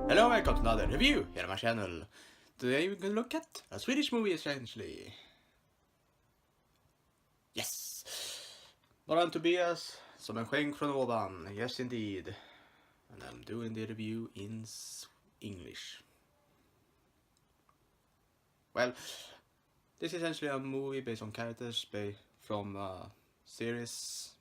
Hello and welcome to another review here on my channel. Today we're going to look at a Swedish movie essentially. Yes! Morran Tobias, som en skänk från ovan. Yes indeed. And I'm doing the review in English. Well, this is essentially a movie based on characters from a series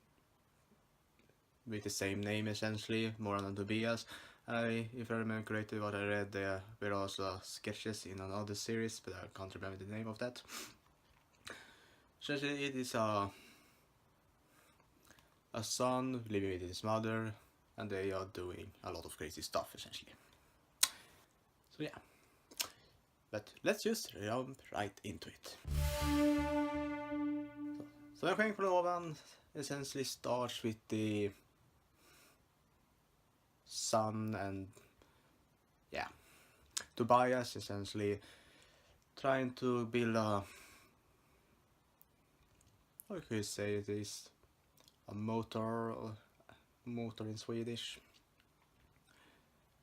with the same name essentially, Morran Tobias. If I remember correctly, what I read, there were also sketches in another series, but I can't remember the name of that. Essentially, it is a son living with his mother, and they are doing a lot of crazy stuff essentially. So yeah, but let's just jump right into it. So en skänk från ovan essentially starts with the son and Tobias essentially trying to build a, how could you say it is, a motor in Swedish.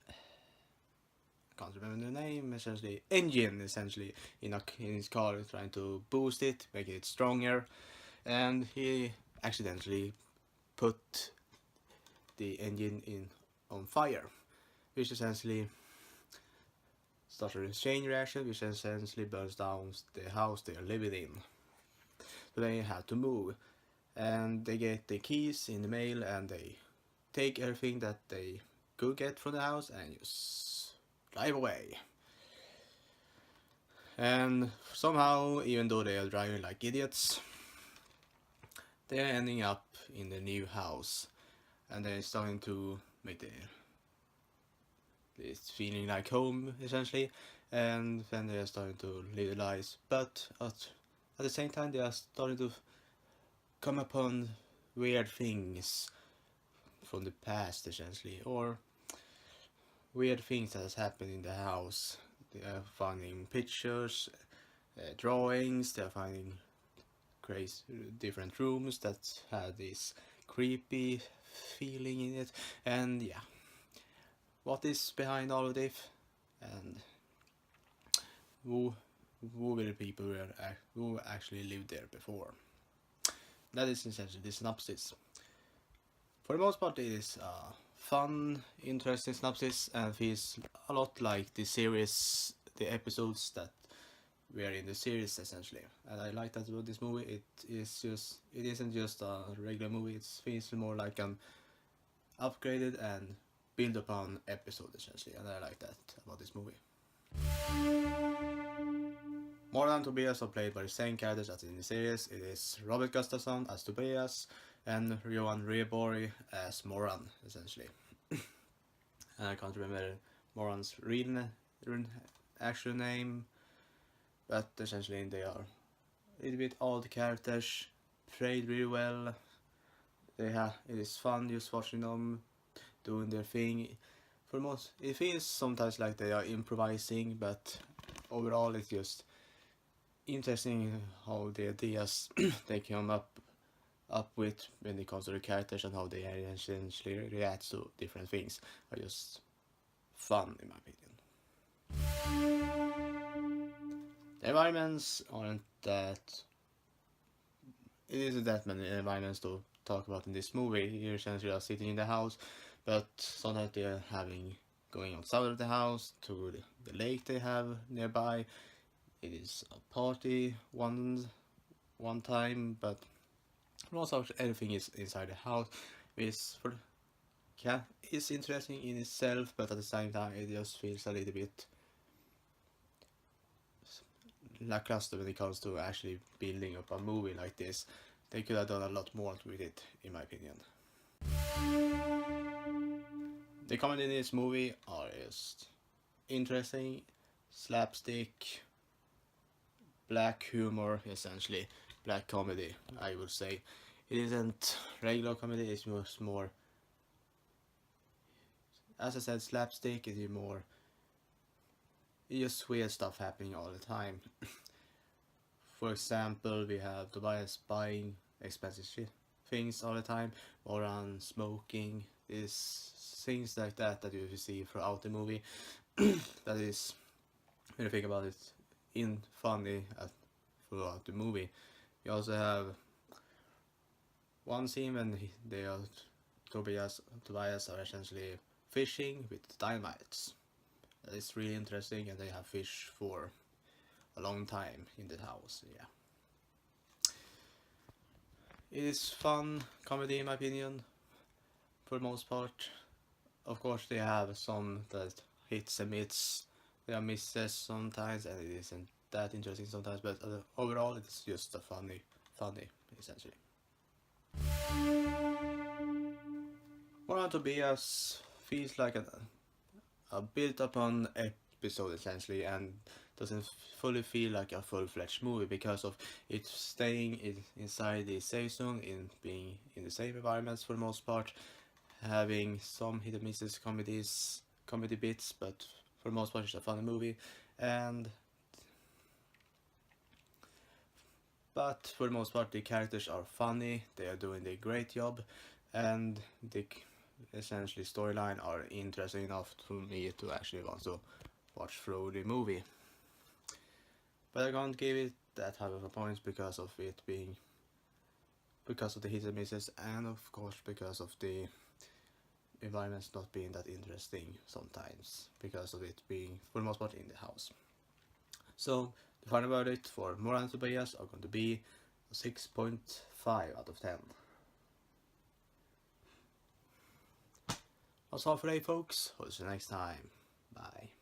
I can't remember the name. Essentially engine essentially in his car, trying to boost it, make it stronger, and he accidentally put the engine on fire, which essentially started a chain reaction, which essentially burns down the house they are living in. So they have to move, and they get the keys in the mail, and they take everything that they could get from the house and just drive away. And somehow, even though they are driving like idiots, they are ending up in the new house, and they're starting to make it's feeling like home essentially, and then they are starting to live their lives, but at the same time they are starting to come upon weird things from the past essentially, or weird things that has happened in the house. They are finding pictures, drawings, they are finding crazy different rooms that had this creepy feeling in it, and yeah, what is behind all of this, and who were the people who actually lived there before. That is essentially the synopsis. For the most part, it is a fun, interesting synopsis, and feels a lot like the series, the episodes that were in the series essentially. And I like that about this movie. It isn't just a regular movie. It feels more like an upgraded and build upon episode essentially, and I like that about this movie. Morran Tobias are played by the same characters as in the series. It is Robert Gustafsson as Tobias and Johan Rheborg as Morran essentially. And I can't remember Morran's real actual name, but essentially they are a little bit odd characters, played really well. It is fun just watching them doing their thing. For most, it feels sometimes like they are improvising, but overall it's just interesting how the ideas they come up with when it comes to the characters and how they essentially react to different things are just fun in my opinion. The environments aren't that, it isn't that many environments to talk about in this movie. You're essentially sitting in the house, but sometimes they are going outside of the house to the lake they have nearby. It is a party one time, but also everything is inside the house, which is interesting in itself, but at the same time it just feels a little bit lackluster when it comes to actually building up a movie like this. They could have done a lot more with it, in my opinion. The comedy in this movie are just interesting, slapstick, black humor essentially, black comedy I would say. It isn't regular comedy, it's just more, as I said, slapstick. It's more, it's just weird stuff happening all the time. For example, we have Tobias buying expensive things all the time, Morran smoking, is things like that that you see throughout the movie. That is, when you think about it, in funny throughout the movie. You also have one scene when they are Tobias are essentially fishing with dynamites. That is really interesting, and they have fish for a long time in the house. Yeah, it is fun comedy in my opinion, for the most part. Of course, they have some that hits and misses. There are misses sometimes, and it isn't that interesting sometimes. But overall, it's just a funny, essentially. Morran Tobias feels like a built upon episode essentially, and doesn't fully feel like a full-fledged movie because of it staying inside the safe zone, in being in the same environments for the most part, having some hit and misses comedy bits, but for the most part it's a funny movie. But for the most part the characters are funny, they are doing a great job, and the essentially storyline are interesting enough for me to actually want to watch through the movie. But I can't give it that high of a points because of it being, because of the hits and misses, and of course because of the environments not being that interesting sometimes, because of it being for the most part in the house. So the final verdict for Morran Tobias are going to be a 6.5 out of 10. That's all for today, folks. I'll see you next time. Bye.